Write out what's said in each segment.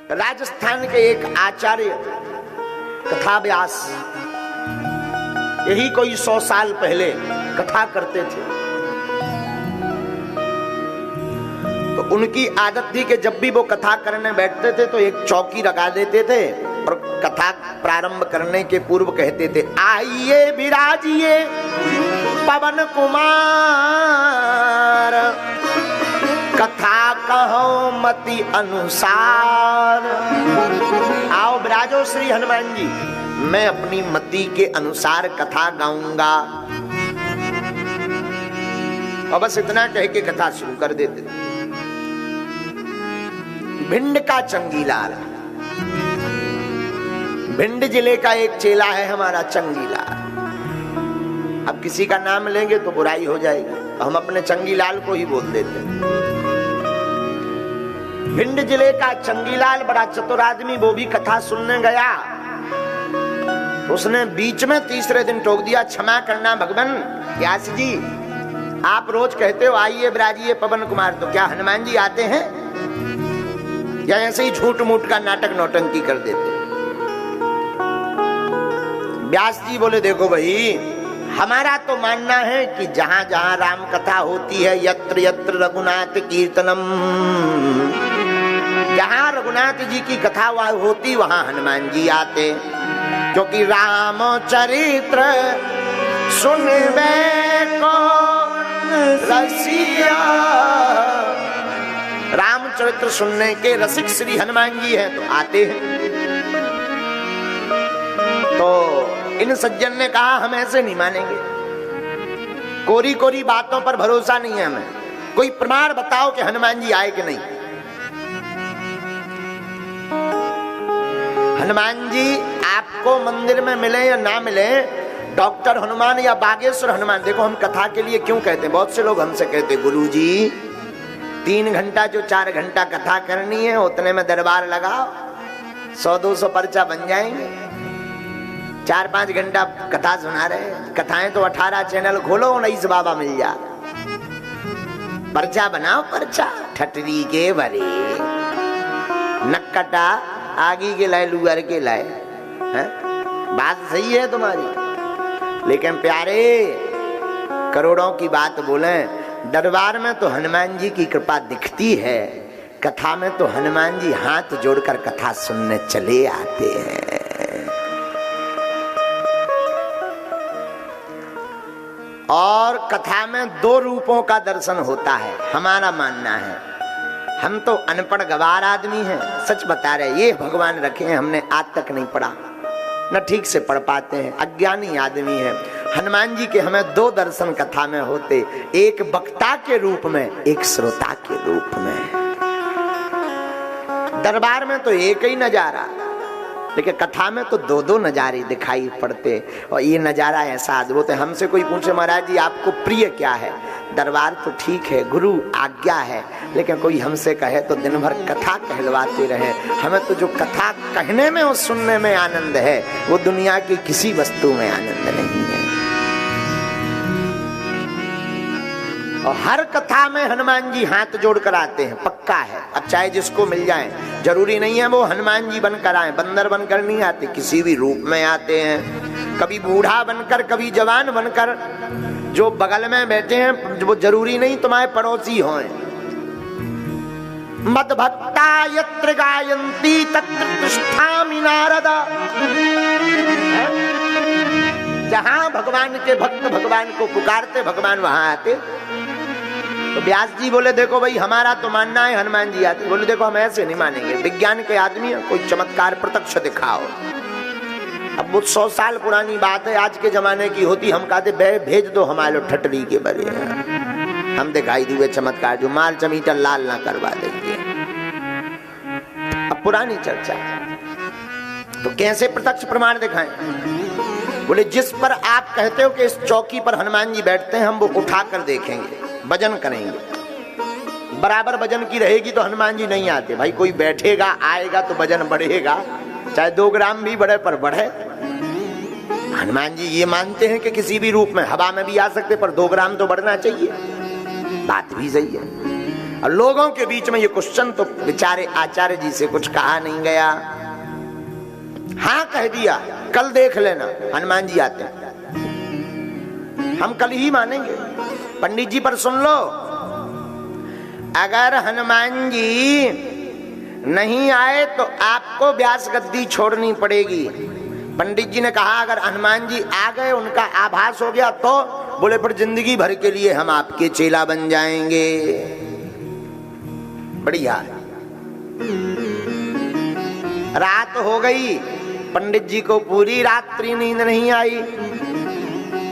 राजस्थान के एक आचार्य कथा व्यास यही कोई 100 साल पहले कथा करते थे। तो उनकी आदत थी कि जब भी वो कथा करने बैठते थे तो एक चौकी लगा देते थे और कथा प्रारंभ करने के पूर्व कहते थे, आइए विराजिए पवन कुमार, कथा कहो मति अनुसार। आओ विराजो श्री हनुमान जी, मैं अपनी मति के अनुसार कथा गाऊंगा। और बस इतना कह के कथा शुरू कर देते थे। भिंड का चंगीलाल, भिंड जिले का एक चेला है हमारा चंगीलाल। अब किसी का नाम लेंगे तो बुराई हो जाएगी, तो हम अपने चंगीलाल को ही बोल देते हैं। भिंड जिले का चंगीलाल बड़ा चतुर आदमी, वो भी कथा सुनने गया तो उसने बीच में तीसरे दिन टोक दिया, क्षमा करना भगवान व्यास जी, आप रोज कहते हो आइए विराजिए पवन कुमार, तो क्या हनुमान जी आते हैं या ऐसे ही झूठ मूठ का नाटक नौटंकी कर देते? व्यास जी बोले, देखो भाई, हमारा तो मानना है कि जहां जहां राम कथा होती है, यत्र यत्र रघुनाथ कीर्तनम, जहां रघुनाथ जी की कथा होती वहां हनुमान जी आते, क्योंकि राम चरित्र सुनवे को रसिया, रामचरित्र सुनने के रसिक श्री हनुमान जी हैं तो आते हैं। तो इन सज्जन ने कहा हम ऐसे नहीं मानेंगे, कोरी कोरी बातों पर भरोसा नहीं है हमें, कोई प्रमाण बताओ कि हनुमान जी आए कि नहीं। हनुमान जी आपको मंदिर में मिले या ना मिले, डॉक्टर हनुमान या बागेश्वर हनुमान, देखो हम कथा के लिए क्यों कहते हैं, बहुत से लोग हमसे कहते गुरु जी 3 घंटा जो 4 घंटा कथा करनी है उतने में दरबार लगाओ, 100-200 पर्चा बन जाएंगे, 4-5 घंटा कथा सुना रहे, कथाएं तो 18 चैनल खोलो 19 बाबा मिल जा, पर्चा बनाओ पर्चा, ठटरी के भरे नक्कटा आगी के लाए लुगर के लाए, बात सही है तुम्हारी, लेकिन प्यारे करोड़ों की बात बोले, दरबार में तो हनुमान जी की कृपा दिखती है, कथा में तो हनुमान जी हाथ जोड़कर कथा सुनने चले आते हैं। और कथा में 2 रूपों का दर्शन होता है, हमारा मानना है। हम तो अनपढ़ गवार आदमी हैं, सच बता रहे, ये भगवान रखे हैं, हमने आज तक नहीं पढ़ा, न ठीक से पढ़ पाते हैं, अज्ञानी आदमी हैं। हनुमान जी के हमें 2 दर्शन कथा में होते, एक वक्ता के रूप में, एक श्रोता के रूप में। दरबार में तो एक ही नजारा, लेकिन कथा में तो 2-2 नजारे दिखाई पड़ते, और ये नजारा ऐसा अद्भुत है। हमसे कोई पूछे महाराज जी आपको प्रिय क्या है, दरबार तो ठीक है, गुरु आज्ञा है, लेकिन कोई हमसे कहे तो दिन भर कथा कहलवाते रहे, हमें तो जो कथा कहने में और सुनने में आनंद है वो दुनिया की किसी वस्तु में आनंद नहीं है। और हर कथा में हनुमान जी हाथ जोड़कर आते हैं, पक्का है। अब चाहे जिसको मिल जाए, जरूरी नहीं है वो हनुमान जी बनकर आए, बंदर बनकर नहीं आते, किसी भी रूप में आते हैं, कभी बूढ़ा बनकर, कभी जवान बनकर। जो बगल में बैठे हैं वो जरूरी नहीं तुम्हारे पड़ोसी हों। मद भक्ता यत्र गायन्ति तत्र तिष्ठामि नारद, जहां भगवान के भक्त भगवान को पुकारते भगवान वहां आते। तो व्यास जी बोले, देखो भाई हमारा तो मानना है हनुमान जी आते। बोले देखो हम ऐसे नहीं मानेंगे, विज्ञान के आदमी है, कोई चमत्कार प्रत्यक्ष दिखाओ। अब वो 100 साल पुरानी बात है, आज के जमाने की होती हम कहते भेज दो हमारे ठटरी के बड़े, हम दिखाई दिए चमत्कार, जो माल चमीटर लाल ना करवा देंगे। अब पुरानी चर्चा, तो कैसे प्रत्यक्ष प्रमाण दिखाएं? बोले जिस पर आप कहते हो कि इस चौकी पर हनुमान जी बैठते हैं, हम वो उठा कर देखेंगे, वजन करेंगे, बराबर वजन की रहेगी तो हनुमान जी नहीं आते। भाई कोई बैठेगा आएगा तो वजन बढ़ेगा, चाहे 2 ग्राम भी बढ़े पर बढ़े। हनुमान जी ये मानते हैं कि किसी भी रूप में, हवा में भी आ सकते, पर 2 ग्राम तो बढ़ना चाहिए, बात भी सही है। और लोगों के बीच में ये क्वेश्चन तो बेचारे आचार्य जी से कुछ कहा नहीं गया। हाँ कह दिया, कल देख लेना हनुमान जी आते हैं, हम कल ही मानेंगे। पंडित जी पर सुन लो, अगर हनुमान जी नहीं आए तो आपको व्यास गद्दी छोड़नी पड़ेगी। पंडित जी ने कहा अगर हनुमान जी आ गए, उनका आभास हो गया तो बोले पर जिंदगी भर के लिए हम आपके चेला बन जाएंगे। बढ़िया। रात हो गई, पंडित जी को पूरी रात्रि नींद नहीं आई,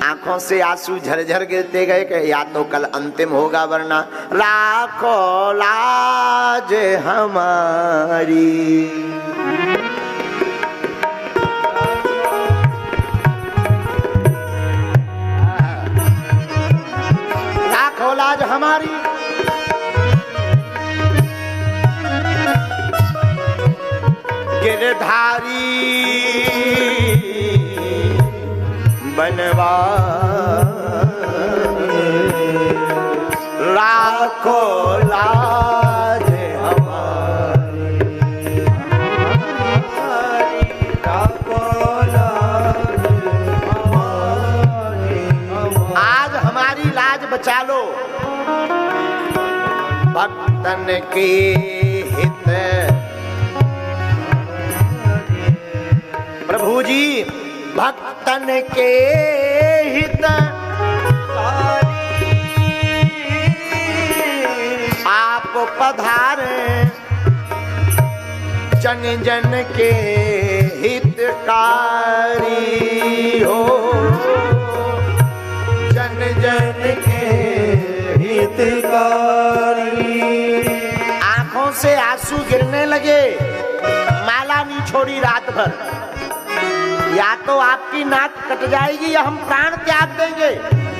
आंखों से आंसू झरझर गिरते गए कि या तो कल अंतिम होगा वरना राखो लाज हमारी। राखो लाज हमारी। गिरधारी बनवा राखो लाज हमारी, राखो लाज हमारी। आज हमारी लाज बचा लो। भक्तन के हित प्रभु जी, भक्तन के हित आप पधारे, जन जन के हितकारी हो, जन जन के हितकारी। आंखों से आंसू गिरने लगे, माला नहीं छोड़ी रात भर। या तो आपकी नाक कट जाएगी या हम प्राण त्याग देंगे।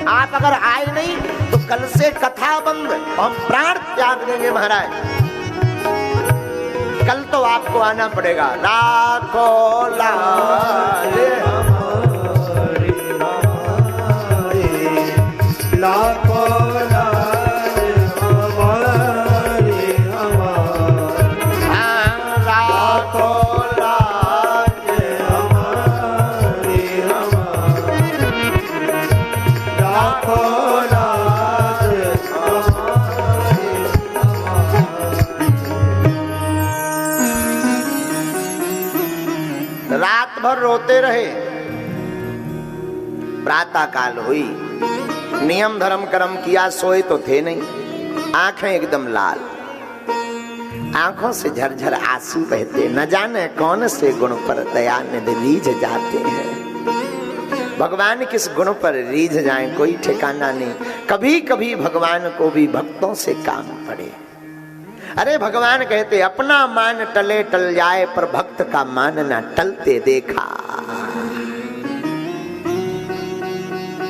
आप अगर आए नहीं तो कल से कथा बंद, हम प्राण त्याग देंगे महाराज। कल तो आपको आना पड़ेगा। राखो लाज हमारी, राखो लाज हमारी, राखो रात भर रोते रहे। प्रातः काल हुई, नियम धर्म कर्म किया, सोए तो थे नहीं, आंखें एकदम लाल, आंखों से झरझर आंसू बहते। न जाने कौन से गुण पर दया निधि रीझ जाते हैं। भगवान किस गुण पर रीझ जाए कोई ठिकाना नहीं। कभी कभी भगवान को भी भक्तों से काम पड़े। अरे भगवान कहते अपना मान टले टल जाए पर भक्त का मान ना टलते देखा।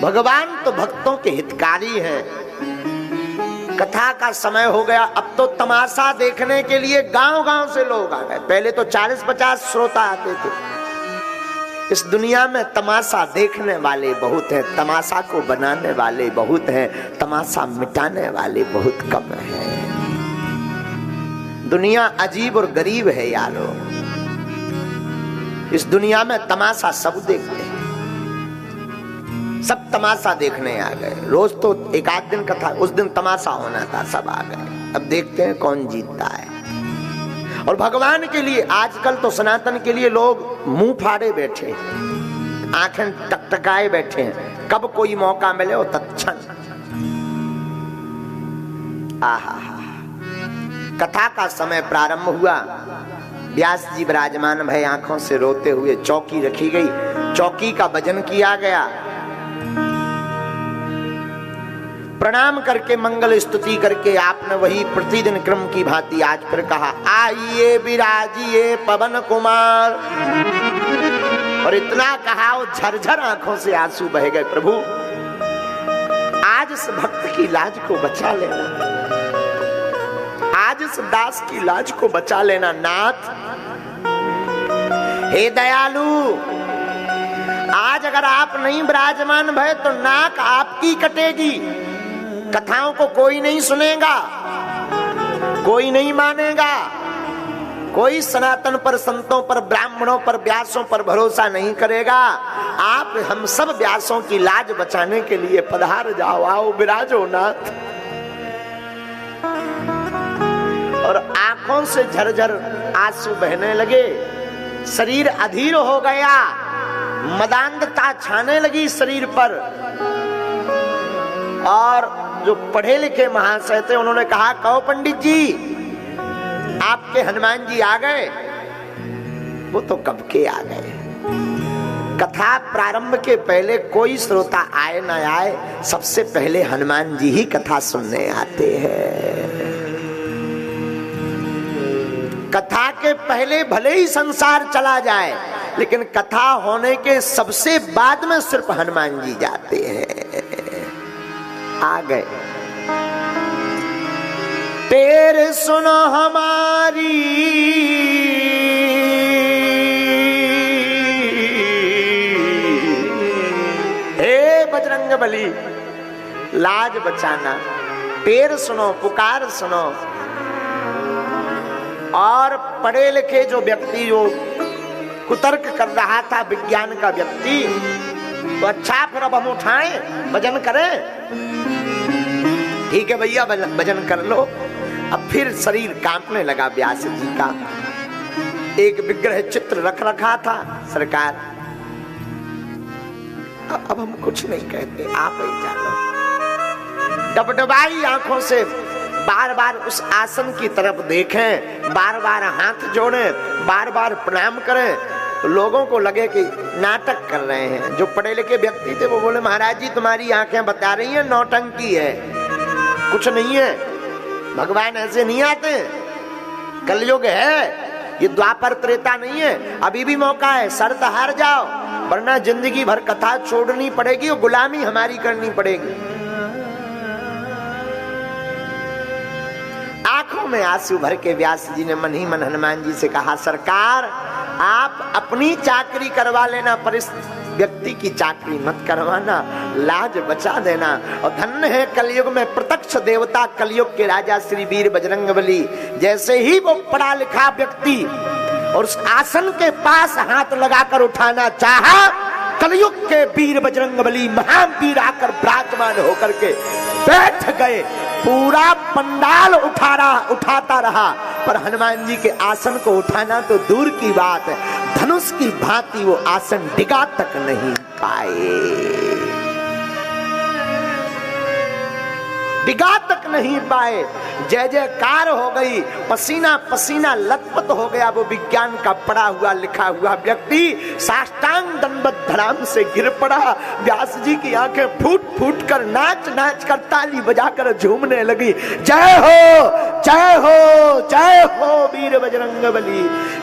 भगवान तो भक्तों के हितकारी हैं। कथा का समय हो गया, अब तो तमाशा देखने के लिए गांव-गांव से लोग आ गए। पहले तो 40-50 श्रोता आते थे। इस दुनिया में तमाशा देखने वाले बहुत हैं, तमाशा को बनाने वाले बहुत हैं, तमाशा मिटाने वाले बहुत कम हैं। दुनिया अजीब और गरीब है यारो। इस दुनिया में तमाशा सब देखते हैं, सब तमाशा देखने आ गए। रोज तो एक आध दिन कथा, उस दिन तमाशा होना था, सब आ गए। अब देखते हैं कौन जीतता है। और भगवान के लिए आजकल तो सनातन के लिए लोग मुंह फाड़े बैठे, आंखें टकटकाए बैठे हैं। कब कोई मौका मिले वो तत्क्षण। आहा, कथा का समय प्रारंभ हुआ। व्यास जी विराजमान भय, आंखों से रोते हुए चौकी रखी गई, चौकी का भजन किया गया। प्रणाम करके मंगल स्तुति करके आपने वही प्रतिदिन क्रम की भांति आज फिर कहा, आइए विराजिए पवन कुमार। और इतना कहा वो झरझर आंखों से आंसू बह गए। प्रभु आज इस भक्त की लाज को बचा लेना, आज इस दास की लाज को बचा लेना नाथ। हे दयालु, आज अगर आप नहीं विराजमान भय तो नाक आपकी कटेगी, कथाओं को कोई नहीं सुनेगा। कोई नहीं मानेगा। कोई सनातन पर, संतों पर, ब्राह्मणों पर, व्यासों पर भरोसा नहीं करेगा। आप हम सब व्यासों की लाज बचाने के लिए पधार जाओ, आओ विराजो नाथ। और आंखों से झरझर आंसू बहने लगे, शरीर अधीर हो गया, मदांधता छाने लगी शरीर पर। और जो पढ़े लिखे महाशय थे उन्होंने कहा, कहो पंडित जी आपके हनुमान जी आ गए? वो तो कब के आ गए। कथा प्रारंभ के पहले कोई श्रोता आए न आए, सबसे पहले हनुमान जी ही कथा सुनने आते हैं। कथा के पहले भले ही संसार चला जाए, लेकिन कथा होने के सबसे बाद में सिर्फ हनुमान जी जाते हैं। आ गए। टेर सुनो हमारी, हे बजरंगबली लाज बचाना। टेर सुनो, पुकार सुनो। और पढ़े लिखे जो व्यक्ति, जो कुतर्क कर रहा था, विज्ञान का व्यक्ति, तो अच्छा फिर अब हम उठाएं, भजन करें। ठीक है भैया भजन कर लो। अब फिर शरीर कांपने लगा व्यास जी का। एक विग्रह चित्र रख रखा था सरकार। अब हम कुछ नहीं कहते, आप ही जानो। डबडबाई आंखों से बार बार उस आसन की तरफ देखें, बार बार हाथ जोड़ें, बार बार प्रणाम करें। तो लोगों को लगे कि नाटक कर रहे हैं। जो पढ़े लिखे व्यक्ति थे वो बोले, महाराज जी तुम्हारी आंखें बता रही हैं नौटंकी है, कुछ नहीं है। भगवान ऐसे नहीं आते, कलयुग है, ये द्वापर त्रेता नहीं है। अभी भी मौका है, शर्त हार जाओ, वरना जिंदगी भर कथा छोड़नी पड़ेगी और गुलामी हमारी करनी पड़ेगी। आंखों में आंसू भर के व्यास जी ने मन ही मन हनुमान जी से कहा, सरकार आप अपनी चाकरी करवा लेना, पर इस व्यक्ति की चाकरी मत करवाना, लाज बचा देना। और धन्य है कलयुग में प्रत्यक्ष देवता, कलयुग के राजा श्री वीर बजरंगबली। जैसे ही वो पढ़ा लिखा व्यक्ति और उस आसन के पास हाथ लगाकर उठाना चाहा, कलयुग के वीर बजरंगबली महावीर आकर विराजमान होकर के बैठ गए। पूरा पंडाल उठाता रहा, पर हनुमान जी के आसन को उठाना तो दूर की बात है, धनुष की भांति वो आसन डिगा तक नहीं पाए, डिगा तक नहीं पाए। जय जयकार हो गई, पसीना पसीना लथपथ हो गया। वो विज्ञान का पढ़ा हुआ लिखा हुआ व्यक्ति साष्टांग दंडवत धराम से गिर पड़ा। व्यास जी की आंखें फूट फूट कर, नाच नाच कर, ताली बजाकर झूमने लगी। जय हो जय हो जय हो वीर बजरंगबली,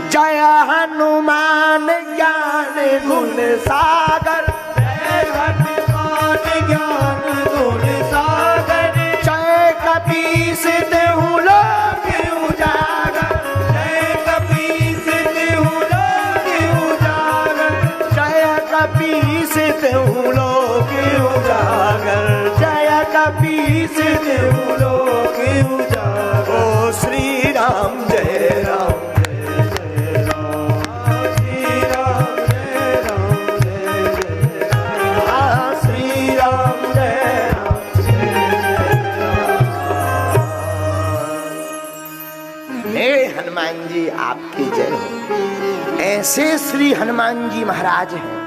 जय हनुमान ज्ञान गुण सागर, जय हनुमान ज्ञान गुण सागर, जय कपीस देहु लोक उजागर, जय कपीस देहु लोक उजागर, जय कपीस देहु लोक उजागर, जय कपीस देहु लोक उजागर। ओ श्री राम जय राम, हनुमान जी आपकी जय हो। ऐसे श्री हनुमान जी महाराज हैं।